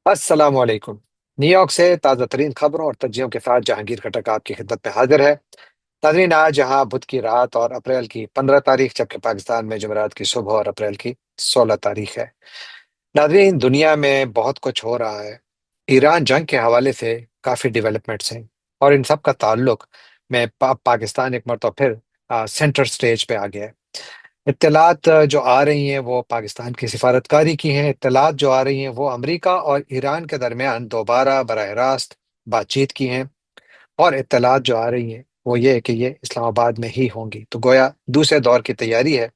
السلام علیکم۔ New York سے تازہ ترین خبروں اور تجزیوں کے ساتھ جہانگیر کھٹک آپ کی خدمت میں حاضر ہے۔ ناظرین، آج یہاں بدھ کی رات اور اپریل کی 15 تاریخ، جبکہ پاکستان میں جمعرات کی صبح اور اپریل کی 16 تاریخ ہے۔ ناظرین، دنیا میں بہت کچھ ہو رہا ہے۔ ایران جنگ کے حوالے سے کافی ڈیولپمنٹس ہیں، اور ان سب کا تعلق میں پاکستان ایک مرتبہ پھر سینٹر سٹیج پہ آ گیا ہے۔ اطلاعات جو آ رہی ہیں وہ پاکستان کی سفارتکاری کی ہیں، اطلاعات جو آ رہی ہیں وہ امریکہ اور ایران کے درمیان دوبارہ براہ راست بات چیت کی ہیں، اور اطلاعات جو آ رہی ہیں وہ یہ ہے کہ یہ اسلام آباد میں ہی ہوں گی، تو گویا دوسرے دور کی تیاری ہے۔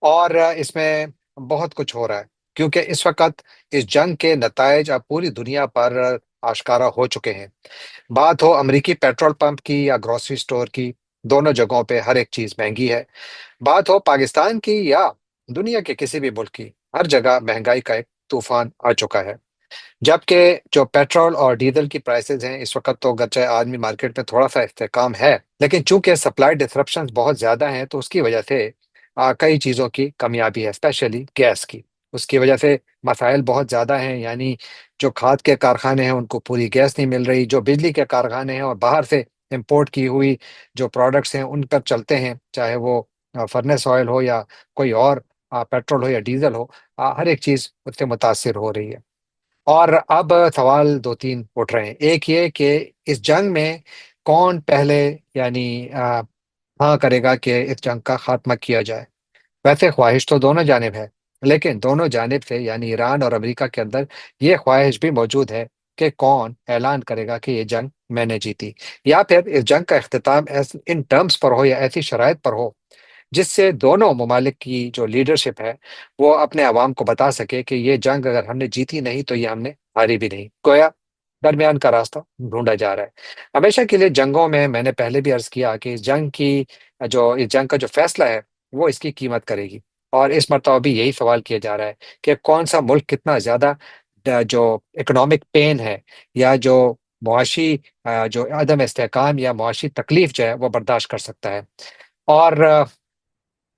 اور اس میں بہت کچھ ہو رہا ہے، کیونکہ اس وقت اس جنگ کے نتائج اب پوری دنیا پر آشکارا ہو چکے ہیں۔ بات ہو امریکی پیٹرول پمپ کی یا گروسری سٹور کی، دونوں جگہوں پہ ہر ایک چیز مہنگی ہے۔ بات ہو پاکستان کی یا دنیا کے کسی بھی ملک کی، ہر جگہ مہنگائی کا ایک طوفان آ چکا ہے۔ جبکہ جو پیٹرول اور ڈیزل کی پرائسز ہیں اس وقت، تو گرچہ آدمی مارکیٹ میں تھوڑا سا استحکام ہے، لیکن چونکہ سپلائی ڈسرپشنز بہت زیادہ ہیں تو اس کی وجہ سے کئی چیزوں کی کمیابی ہے، اسپیشلی گیس کی۔ اس کی وجہ سے مسائل بہت زیادہ ہیں، یعنی جو کھاد کے کارخانے ہیں ان کو پوری گیس نہیں مل رہی، جو بجلی کے کارخانے ہیں اور باہر سے امپورٹ کی ہوئی جو پروڈکٹس ہیں ان پر چلتے ہیں، چاہے وہ فرنس آئل ہو یا کوئی اور پیٹرول ہو یا ڈیزل ہو، ہر ایک چیز اس سے متاثر ہو رہی ہے۔ اور اب سوال دو تین اٹھ رہے ہیں۔ ایک یہ کہ اس جنگ میں کون پہلے، یعنی ہاں کرے گا کہ اس جنگ کا خاتمہ کیا جائے۔ ویسے خواہش تو دونوں جانب ہے، لیکن دونوں جانب سے یعنی ایران اور امریکہ کے اندر یہ خواہش بھی موجود ہے کہ کون اعلان کرے گا کہ یہ جنگ میں نے جیتی، یا پھر اس جنگ کا اختتام ان ٹرمز پر ہو یا ایسی شرائط پر ہو جس سے دونوں ممالک کی جو لیڈرشپ ہے وہ اپنے عوام کو بتا سکے کہ یہ جنگ اگر ہم نے جیتی نہیں تو یہ ہم نے ہاری بھی نہیں، گویا درمیان کا راستہ ڈھونڈا جا رہا ہے۔ ہمیشہ کے لیے جنگوں میں نے پہلے بھی عرض کیا کہ اس جنگ کا جو فیصلہ ہے وہ اس کی قیمت کرے گی، اور اس مرتبہ بھی یہی سوال کیا جا رہا ہے کہ کون سا ملک کتنا زیادہ جو اکنامک پین ہے یا جو معاشی جو عدم استحکام یا معاشی تکلیف جو ہے وہ برداشت کر سکتا ہے۔ اور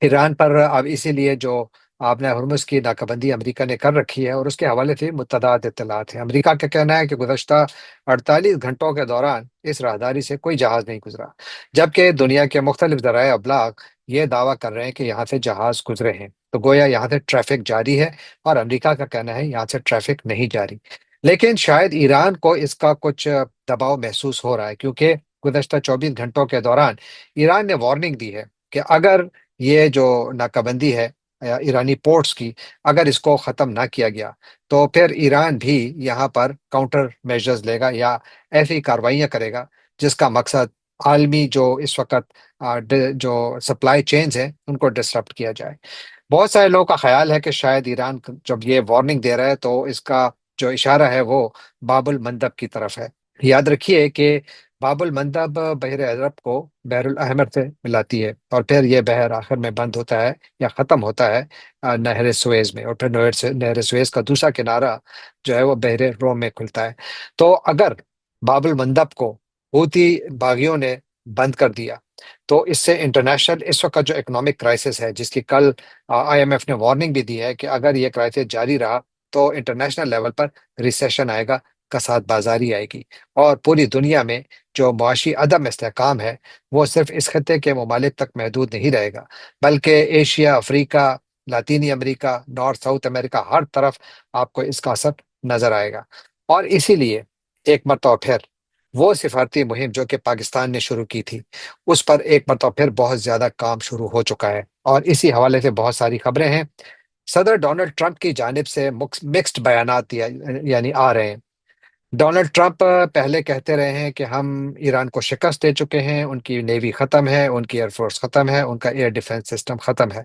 ایران پر اب اسی لیے جو آپ نے ہرمز کی ناکہ بندی امریکہ نے کر رکھی ہے، اور اس کے حوالے سے متعدد اطلاعات ہیں۔ امریکہ کا کہنا ہے کہ گزشتہ 48 گھنٹوں کے دوران اس راہداری سے کوئی جہاز نہیں گزرا، جبکہ دنیا کے مختلف ذرائع ابلاغ یہ دعویٰ کر رہے ہیں کہ یہاں سے جہاز گزرے ہیں، تو گویا یہاں سے ٹریفک جاری ہے، اور امریکہ کا کہنا ہے یہاں سے ٹریفک نہیں جاری۔ لیکن شاید ایران کو اس کا کچھ دباؤ محسوس ہو رہا ہے، کیونکہ گزشتہ 24 گھنٹوں کے دوران ایران نے وارننگ دی ہے کہ اگر یہ جو ناکہ بندی ہے ایرانی پورٹس کی، اگر اس کو ختم نہ کیا گیا تو پھر ایران بھی یہاں پر کاؤنٹر میجرز لے گا یا ایسی کارروائیاں کرے گا جس کا مقصد عالمی جو اس وقت جو سپلائی چینز ہیں ان کو ڈسرپٹ کیا جائے۔ بہت سارے لوگوں کا خیال ہے کہ شاید ایران جب یہ وارننگ دے رہا ہے تو اس کا جو اشارہ ہے وہ باب المندب کی طرف ہے۔ یاد رکھیے کہ باب المندب بحر عرب کو بحر الاحمر سے ملاتی ہے، اور پھر یہ بحر آخر میں بند ہوتا ہے یا ختم ہوتا ہے نہر سویز میں، اور پھر نہر سویز کا دوسرا کنارہ جو ہے وہ بحر روم میں کھلتا ہے۔ تو اگر باب المندب کو حوثی باغیوں نے بند کر دیا تو اس سے انٹرنیشنل اس وقت جو اکنامک کرائسس ہے، جس کی کل آئی ایم ایف نے وارننگ بھی دی ہے کہ اگر یہ کرائسس جاری رہا تو انٹرنیشنل لیول پر ریسیشن آئے گا، کساد بازاری آئے گی، اور پوری دنیا میں جو معاشی عدم استحکام ہے وہ صرف اس خطے کے ممالک تک محدود نہیں رہے گا، بلکہ ایشیا، افریقہ، لاطینی امریکہ، نارتھ ساؤتھ امریکہ، ہر طرف آپ کو اس کا اثر نظر آئے گا۔ اور اسی لیے ایک مرتبہ پھر وہ سفارتی مہم جو کہ پاکستان نے شروع کی تھی، اس پر ایک مرتبہ پھر بہت زیادہ کام شروع ہو چکا ہے، اور اسی حوالے سے بہت ساری خبریں ہیں۔ صدر ڈونلڈ ٹرمپ کی جانب سے مکسڈ بیانات یعنی آ رہے ہیں۔ ڈونلڈ ٹرمپ پہلے کہتے رہے ہیں کہ ہم ایران کو شکست دے چکے ہیں، ان کی نیوی ختم ہے، ان کی ایئر فورس ختم ہے، ان کا ایئر ڈیفنس سسٹم ختم ہے،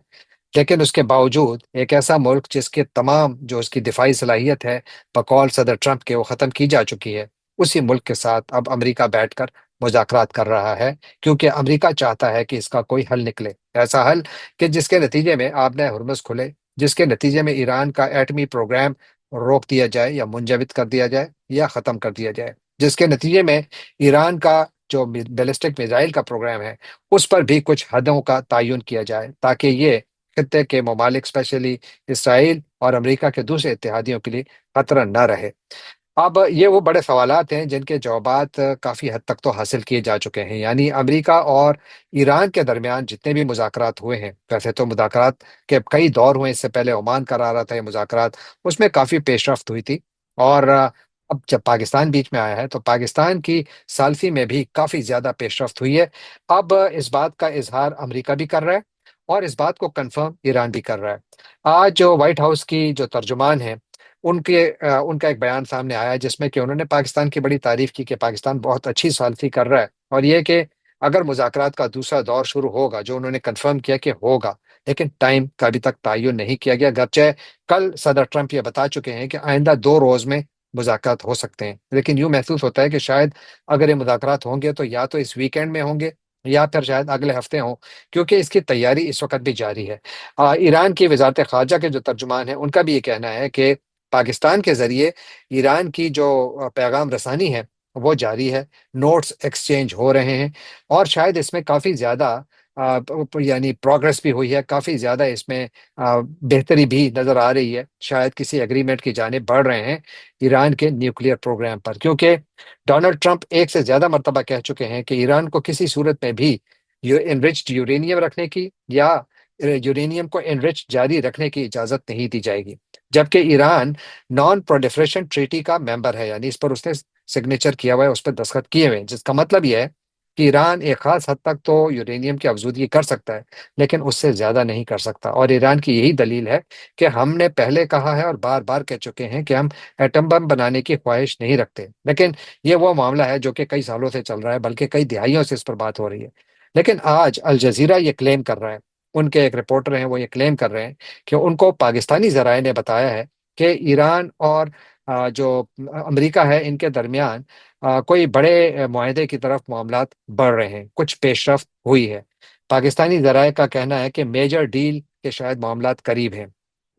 لیکن اس کے باوجود ایک ایسا ملک جس کے تمام جو اس کی دفاعی صلاحیت ہے بقول صدر ٹرمپ کے وہ ختم کی جا چکی ہے، اسی ملک کے ساتھ اب امریکہ بیٹھ کر مذاکرات کر رہا ہے، کیونکہ امریکہ چاہتا ہے کہ اس کا کوئی حل نکلے، ایسا حل کہ جس کے نتیجے میں آپ نے ہرمز کھلے، جس کے نتیجے میں ایران کا ایٹمی پروگرام روک دیا جائے یا منجمد کر دیا جائے یا ختم کر دیا جائے، جس کے نتیجے میں ایران کا جو بیلسٹک میزائل کا پروگرام ہے اس پر بھی کچھ حدوں کا تعین کیا جائے، تاکہ یہ خطے کے ممالک اسپیشلی اسرائیل اور امریکہ کے دوسرے اتحادیوں کے لیے خطرہ نہ رہے۔ اب یہ وہ بڑے سوالات ہیں جن کے جوابات کافی حد تک تو حاصل کیے جا چکے ہیں، یعنی امریکہ اور ایران کے درمیان جتنے بھی مذاکرات ہوئے ہیں، ویسے تو مذاکرات کے کئی دور ہوئے، اس سے پہلے عمان کرا رہا تھا یہ مذاکرات، اس میں کافی پیش رفت ہوئی تھی۔ اور اب جب پاکستان بیچ میں آیا ہے تو پاکستان کی ثالثی میں بھی کافی زیادہ پیش رفت ہوئی ہے۔ اب اس بات کا اظہار امریکہ بھی کر رہا ہے اور اس بات کو کنفرم ایران بھی کر رہا ہے۔ آج جو وائٹ ہاؤس کی جو ترجمان ہے، ان کا ایک بیان سامنے آیا ہے جس میں کہ انہوں نے پاکستان کی بڑی تعریف کی کہ پاکستان بہت اچھی ثالثی کر رہا ہے، اور یہ کہ اگر مذاکرات کا دوسرا دور شروع ہوگا، جو انہوں نے کنفرم کیا کہ ہوگا، لیکن ٹائم کا ابھی تک تعین نہیں کیا گیا، گرچہ کل صدر ٹرمپ یہ بتا چکے ہیں کہ آئندہ 2 روز میں مذاکرات ہو سکتے ہیں، لیکن یوں محسوس ہوتا ہے کہ شاید اگر یہ مذاکرات ہوں گے تو یا تو اس ویکینڈ میں ہوں گے یا پھر شاید اگلے ہفتے ہوں، کیونکہ اس کی تیاری اس وقت بھی جاری ہے۔ ایران کی وزارت خارجہ کے جو ترجمان ہیں ان کا بھی یہ کہنا ہے کہ پاکستان کے ذریعے ایران کی جو پیغام رسانی ہے وہ جاری ہے، نوٹس ایکسچینج ہو رہے ہیں، اور شاید اس میں کافی زیادہ یعنی پروگرس بھی ہوئی ہے، کافی زیادہ اس میں بہتری بھی نظر آ رہی ہے، شاید کسی اگریمنٹ کی جانب بڑھ رہے ہیں ایران کے نیوکلیئر پروگرام پر، کیونکہ ڈونلڈ ٹرمپ ایک سے زیادہ مرتبہ کہہ چکے ہیں کہ ایران کو کسی صورت میں بھی انرچڈ یورینیم رکھنے کی یا یورینیم کو انرچ جاری رکھنے کی اجازت نہیں دی جائے گی، جبکہ ایران نان پرولیفریشن ٹریٹی کا ممبر ہے، یعنی اس پر اس نے سگنیچر کیا ہوا ہے، اس پر دستخط کیے ہوئے ہیں، جس کا مطلب یہ ہے کہ ایران ایک خاص حد تک تو یورینیم کی افزودگی کر سکتا ہے لیکن اس سے زیادہ نہیں کر سکتا، اور ایران کی یہی دلیل ہے کہ ہم نے پہلے کہا ہے اور بار بار کہہ چکے ہیں کہ ہم ایٹم بم بنانے کی خواہش نہیں رکھتے، لیکن یہ وہ معاملہ ہے جو کہ کئی سالوں سے چل رہا ہے، بلکہ کئی دہائیوں سے اس پر بات ہو رہی ہے۔ لیکن آج الجزیرہ یہ کلیم کر رہا ہے، ان کے ایک رپورٹر ہیں وہ یہ کلیم کر رہے ہیں کہ ان کو پاکستانی ذرائع نے بتایا ہے کہ ایران اور جو امریکہ ہے ان کے درمیان کوئی بڑے معاہدے کی طرف معاملات بڑھ رہے ہیں، کچھ پیش رفت ہوئی ہے۔ پاکستانی ذرائع کا کہنا ہے کہ میجر ڈیل کے شاید معاملات قریب ہیں،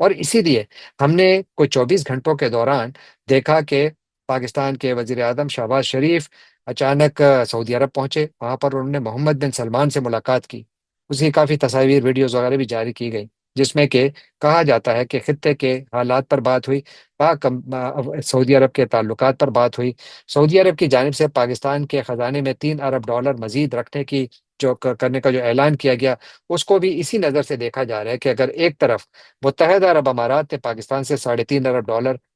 اور اسی لیے ہم نے کوئی 24 گھنٹوں کے دوران دیکھا کہ پاکستان کے وزیر اعظم شہباز شریف اچانک سعودی عرب پہنچے، وہاں پر انہوں نے محمد بن سلمان سے ملاقات کی، اس کی کافی تصاویر ویڈیوز وغیرہ بھی جاری کی گئی، جس میں کہ کہا جاتا ہے کہ خطے کے حالات پر بات ہوئی، سعودی عرب کے تعلقات پر بات ہوئی، سعودی عرب کی جانب سے پاکستان کے خزانے میں $3 ارب مزید رکھنے کی کرنے کا جو اعلان کیا گیا، اس کو بھی اسی نظر سے دیکھا جا رہا ہے کہ اگر ایک طرف متحدہ عرب امارات نے پاکستان سے $3.5 ارب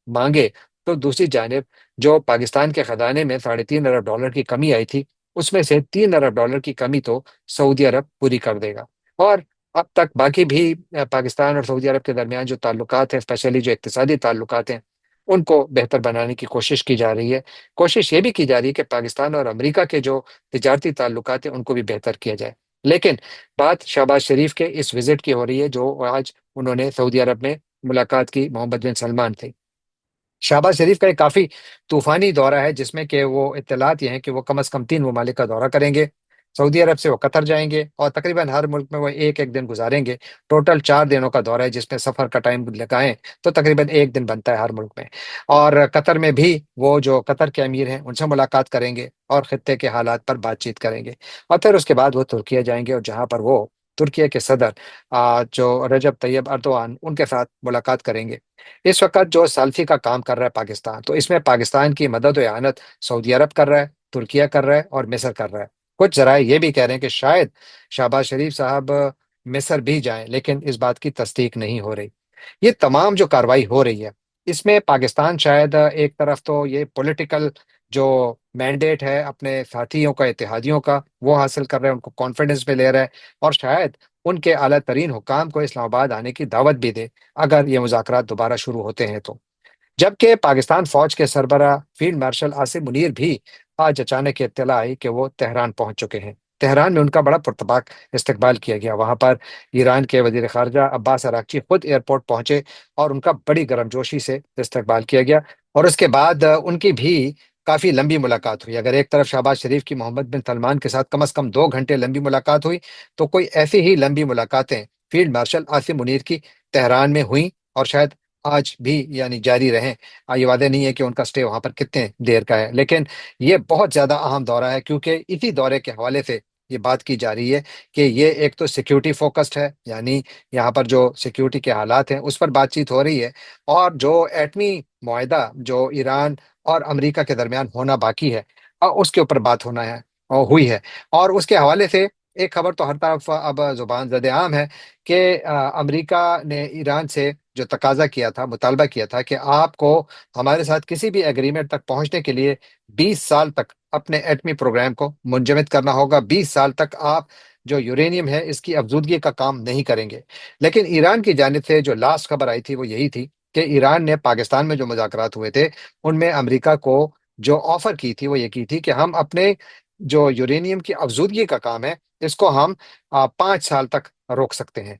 مانگے، تو دوسری جانب جو پاکستان کے خزانے میں $3.5 ارب کی کمی آئی تھی، اس میں سے $3 ارب کی کمی تو سعودی عرب پوری کر دے گا۔ اور اب تک باقی بھی پاکستان اور سعودی عرب کے درمیان جو تعلقات ہیں، اسپیشلی جو اقتصادی تعلقات ہیں، ان کو بہتر بنانے کی کوشش کی جا رہی ہے۔ کوشش یہ بھی کی جا رہی ہے کہ پاکستان اور امریکہ کے جو تجارتی تعلقات ہیں ان کو بھی بہتر کیا جائے، لیکن بات شہباز شریف کے اس وزٹ کی ہو رہی ہے جو آج انہوں نے سعودی عرب میں ملاقات کی محمد بن سلمان تھے۔ شہباز شریف کا ایک کافی طوفانی دورہ ہے جس میں کہ وہ اطلاعات یہ ہیں کہ وہ کم از کم 3 ممالک کا دورہ کریں گے، سعودی عرب سے وہ قطر جائیں گے، اور تقریباً ہر ملک میں وہ ایک ایک دن گزاریں گے۔ ٹوٹل 4 دنوں کا دورہ ہے جس میں سفر کا ٹائم لگائیں تو تقریباً ایک دن بنتا ہے ہر ملک میں، اور قطر میں بھی وہ جو قطر کے امیر ہیں ان سے ملاقات کریں گے اور خطے کے حالات پر بات چیت کریں گے، اور پھر اس کے بعد وہ ترکیہ جائیں گے، اور جہاں پر وہ ترکیہ کے صدر جو رجب طیب اردوان ان کے ساتھ ملاقات کریں گے۔ اس وقت جو سالفی کا کام کر رہا ہے پاکستان، تو اس میں پاکستان کی مدد و اعانت سعودی عرب کر رہا ہے، ترکیہ کر رہا ہے اور مصر کر رہا ہے۔ کچھ ذرائع یہ بھی کہہ رہے ہیں کہ شاید شہباز شریف صاحب مصر بھی جائیں، لیکن اس بات کی تصدیق نہیں ہو رہی۔ یہ تمام جو کاروائی ہو رہی ہے اس میں پاکستان شاید ایک طرف تو یہ پولیٹیکل جو مینڈیٹ ہے اپنے ساتھیوں کا، اتحادیوں کا، وہ حاصل کر رہے ہیں، ان کو کانفیڈنس میں لے رہا ہے، اور شاید ان کے اعلیٰ ترین حکام کو اسلام آباد آنے کی دعوت بھی دے اگر یہ مذاکرات دوبارہ شروع ہوتے ہیں تو۔ جبکہ پاکستان فوج کے سربراہ فیلڈ مارشل عاصم منیر بھی آج اچانک اطلاع آئی کہ وہ تہران پہنچ چکے ہیں۔ تہران میں ان کا بڑا پرتپاک استقبال کیا گیا، وہاں پر ایران کے وزیر خارجہ عباس اراغچی خود ایئرپورٹ پہنچے اور ان کا بڑی گرمجوشی سے استقبال کیا گیا، اور اس کے بعد ان کی بھی کافی لمبی ملاقات ہوئی۔ اگر ایک طرف شہباز شریف کی محمد بن سلمان کے ساتھ کم از کم 2 گھنٹے لمبی ملاقات ہوئی، تو کوئی ایسی ہی لمبی ملاقاتیں فیلڈ مارشل عاصم منیر کی تہران میں ہوئیں، اور شاید آج بھی یعنی جاری رہیں۔ یہ وعدے نہیں ہے کہ ان کا سٹے وہاں پر کتنے دیر کا ہے، لیکن یہ بہت زیادہ اہم دورہ ہے، کیونکہ اسی دورے کے حوالے سے یہ بات کی جا رہی ہے کہ یہ ایک تو سیکیورٹی فوکسڈ ہے، یعنی یہاں پر جو سیکیورٹی کے حالات ہیں اس پر بات چیت ہو رہی ہے، اور جو ایٹمی معاہدہ جو ایران اور امریکہ کے درمیان ہونا باقی ہے، اس کے اوپر بات ہونا ہے اور ہوئی ہے۔ اور اس کے حوالے سے ایک خبر تو ہر طرف اب زبان زد عام ہے کہ امریکہ نے ایران سے جو تقاضا کیا تھا، مطالبہ کیا تھا کہ آپ کو ہمارے ساتھ کسی بھی ایگریمنٹ تک پہنچنے کے لیے 20 سال تک اپنے ایٹمی پروگرام کو منجمد کرنا ہوگا، 20 سال تک آپ جو یورینیم ہے اس کی افزودگی کا کام نہیں کریں گے۔ لیکن ایران کی جانب سے جو لاسٹ خبر آئی تھی وہ یہی تھی کہ ایران نے پاکستان میں جو مذاکرات ہوئے تھے ان میں امریکہ کو جو آفر کی تھی وہ یہ کی تھی کہ ہم اپنے جو یورینیم کی افزودگی کا کام ہے اس کو ہم 5 سال تک روک سکتے ہیں۔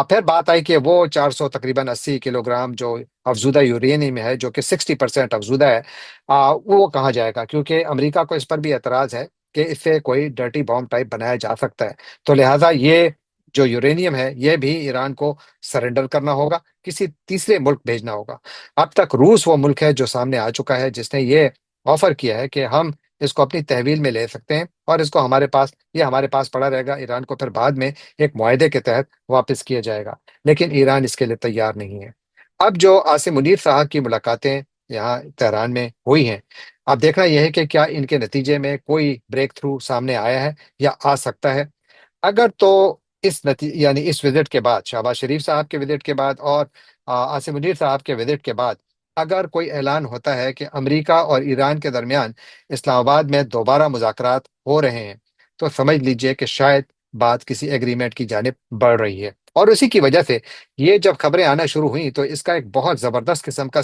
پھر بات آئی کہ وہ 480 کلو گرام جو افزودہ یورینیم ہے، جو کہ 60% افزودہ ہے، وہ کہاں جائے گا؟ کیونکہ امریکہ کو اس پر بھی اعتراض ہے کہ اس سے کوئی ڈرٹی بام ٹائپ بنایا جا سکتا ہے، تو لہٰذا یہ جو یورینیم ہے یہ بھی ایران کو سرنڈر کرنا ہوگا، کسی تیسرے ملک بھیجنا ہوگا۔ اب تک روس وہ ملک ہے جو سامنے آ چکا ہے، جس نے یہ آفر کیا ہے کہ ہم اس کو اپنی تحویل میں لے سکتے ہیں اور اس کو ہمارے پاس پڑا رہے گا، ایران کو پھر بعد میں ایک معاہدے کے تحت واپس کیا جائے گا۔ لیکن ایران اس کے لیے تیار نہیں ہے۔ اب جو عاصم منیر صاحب کی ملاقاتیں یہاں تہران میں ہوئی ہیں، اب دیکھنا یہ ہے کہ کیا ان کے نتیجے میں کوئی بریک تھرو سامنے آیا ہے یا آ سکتا ہے۔ اگر تو یعنی اس وزٹ کے بعد، شہباز شریف صاحب کے وزٹ کے بعد اور عاصم منیر صاحب کے وزٹ کے بعد اگر کوئی اعلان ہوتا ہے کہ امریکہ اور ایران کے درمیان اسلام آباد میں دوبارہ مذاکرات ہو رہے ہیں، تو سمجھ لیجئے کہ شاید بات کسی ایگریمنٹ کی جانب بڑھ رہی ہے۔ اور اسی کی وجہ سے یہ جب خبریں آنا شروع ہوئیں تو اس کا ایک بہت زبردست قسم کا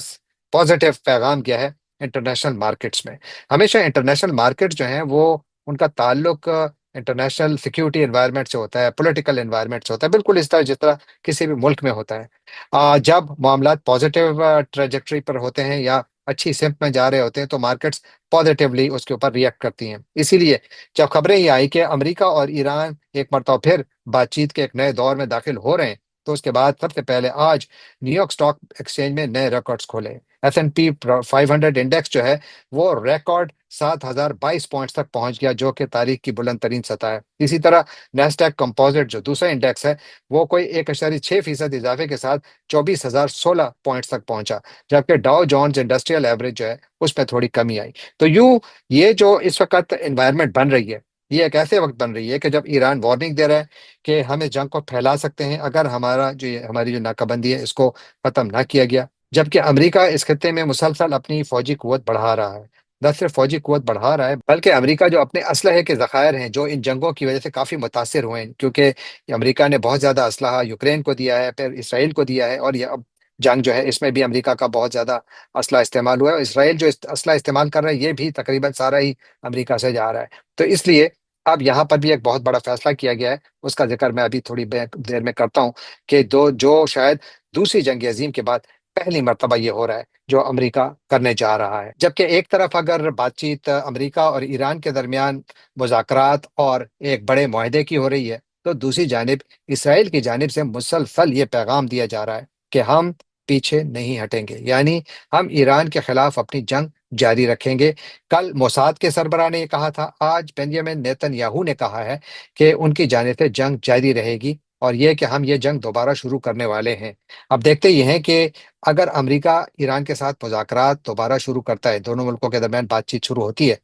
پازیٹیو پیغام گیا ہے انٹرنیشنل مارکیٹس میں۔ ہمیشہ انٹرنیشنل مارکیٹ جو ہیں وہ ان کا تعلق انٹرنیشنل سیکیورٹی انوائرمنٹ سے ہوتا ہے، پولیٹیکل انوائرمنٹ سے ہوتا ہے، بالکل اس طرح جس طرح کسی بھی ملک میں ہوتا ہے۔ جب معاملات پازیٹیو ٹریجیکٹری پر ہوتے ہیں یا اچھی سمت میں جا رہے ہوتے ہیں تو مارکیٹس پازیٹیولی اس کے اوپر ریئیکٹ کرتی ہیں۔ اسی لیے جب خبریں یہ آئی کہ امریکہ اور ایران ایک مرتبہ پھر بات چیت کے ایک نئے دور میں داخل ہو رہے ہیں، تو اس کے بعد سب سے پہلے آج نیو یارک اسٹاک ایکسچینج میں نئے ریکارڈز کھولے۔ S&P 500 انڈیکس جو ہے وہ ریکارڈ 7,022 پوائنٹس تک پہنچ گیا، جو کہ تاریخ کی بلند ترین سطح ہے۔ اسی طرح نیسڈیک کمپوزٹ جو دوسرا انڈیکس ہے وہ کوئی 1.6% اضافے کے ساتھ 24,016 پوائنٹس تک پہنچا، جبکہ ڈاؤ جونز انڈسٹریل ایوریج جو ہے اس میں تھوڑی کمی آئی۔ تو یوں یہ جو اس وقت انوائرمنٹ بن رہی ہے، یہ ایک ایسے وقت بن رہی ہے کہ جب ایران وارننگ دے رہا ہے کہ ہم اس جنگ کو پھیلا سکتے ہیں اگر ہماری جو ناکہ بندی ہے اس کو ختم نہ کیا گیا، جبکہ امریکہ اس خطے میں مسلسل اپنی فوجی قوت بڑھا رہا ہے۔ نہ صرف فوجی قوت بڑھا رہا ہے بلکہ امریکہ جو اپنے اسلحے کے ذخائر ہیں جو ان جنگوں کی وجہ سے کافی متاثر ہوئے ہیں، کیونکہ امریکہ نے بہت زیادہ اسلحہ یوکرین کو دیا ہے، پھر اسرائیل کو دیا ہے، اور یہ اب جنگ جو ہے اس میں بھی امریکہ کا بہت زیادہ اسلحہ استعمال ہوا ہے، اور اسرائیل جو اسلحہ استعمال کر رہا ہے یہ بھی تقریباً سارا ہی امریکہ سے جا رہا ہے۔ تو اس لیے اب یہاں پر بھی ایک بہت بڑا فیصلہ کیا گیا ہے، اس کا ذکر میں ابھی تھوڑی دیر میں کرتا ہوں، کہ جو شاید دوسری جنگ عظیم کے بعد پہلی مرتبہ یہ ہو رہا ہے جو امریکہ کرنے جا رہا ہے۔ جبکہ ایک طرف اگر بات چیت امریکہ اور ایران کے درمیان مذاکرات اور ایک بڑے معاہدے کی ہو رہی ہے، تو دوسری جانب اسرائیل کی جانب سے مسلسل یہ پیغام دیا جا رہا ہے کہ ہم پیچھے نہیں ہٹیں گے، یعنی ہم ایران کے خلاف اپنی جنگ جاری رکھیں گے۔ کل موساد کے سربراہ نے یہ کہا تھا، آج بنیامین نیتن یاہو نے کہا ہے کہ ان کی جانب سے جنگ جاری رہے گی، اور یہ کہ ہم یہ جنگ دوبارہ شروع کرنے والے ہیں۔ اب دیکھتے یہ ہیں کہ اگر امریکہ ایران کے ساتھ مذاکرات دوبارہ شروع کرتا ہے، دونوں ملکوں کے درمیان بات چیت شروع ہوتی ہے،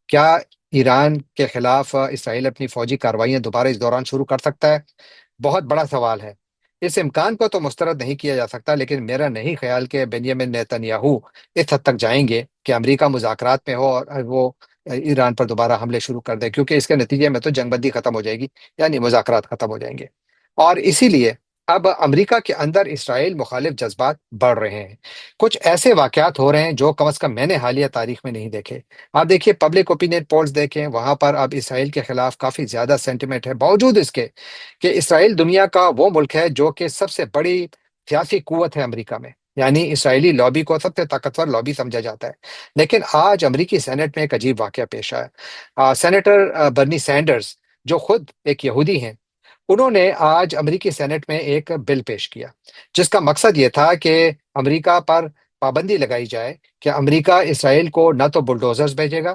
کیا ایران کے خلاف اسرائیل اپنی فوجی کارروائیاں دوبارہ اس دوران شروع کر سکتا ہے؟ بہت بڑا سوال ہے۔ اس امکان کو تو مسترد نہیں کیا جا سکتا، لیکن میرا نہیں خیال کہ بنیامین نیتن یاہو اس حد تک جائیں گے کہ امریکہ مذاکرات میں ہو اور وہ ایران پر دوبارہ حملے شروع کر دے، کیونکہ اس کے نتیجے میں تو جنگ بندی ختم ہو جائے گی، یعنی مذاکرات ختم ہو جائیں گے۔ اور اسی لیے اب امریکہ کے اندر اسرائیل مخالف جذبات بڑھ رہے ہیں۔ کچھ ایسے واقعات ہو رہے ہیں جو کم از کم میں نے حالیہ تاریخ میں نہیں دیکھے۔ آپ دیکھیے پبلک اوپینین پولز دیکھیں، وہاں پر اب اسرائیل کے خلاف کافی زیادہ سینٹیمنٹ ہے، باوجود اس کے کہ اسرائیل دنیا کا وہ ملک ہے جو کہ سب سے بڑی سیاسی قوت ہے امریکہ میں، یعنی اسرائیلی لابی کو سب سے طاقتور لابی سمجھا جاتا ہے۔ لیکن آج امریکی سینٹ میں ایک عجیب واقعہ پیش آیا۔ سینیٹر برنی سینڈرز جو خود ایک یہودی ہیں، انہوں نے آج امریکی سینٹ میں ایک بل پیش کیا جس کا مقصد یہ تھا کہ امریکہ پر پابندی لگائی جائے کہ امریکہ اسرائیل کو نہ تو بلڈوزرز بھیجے گا،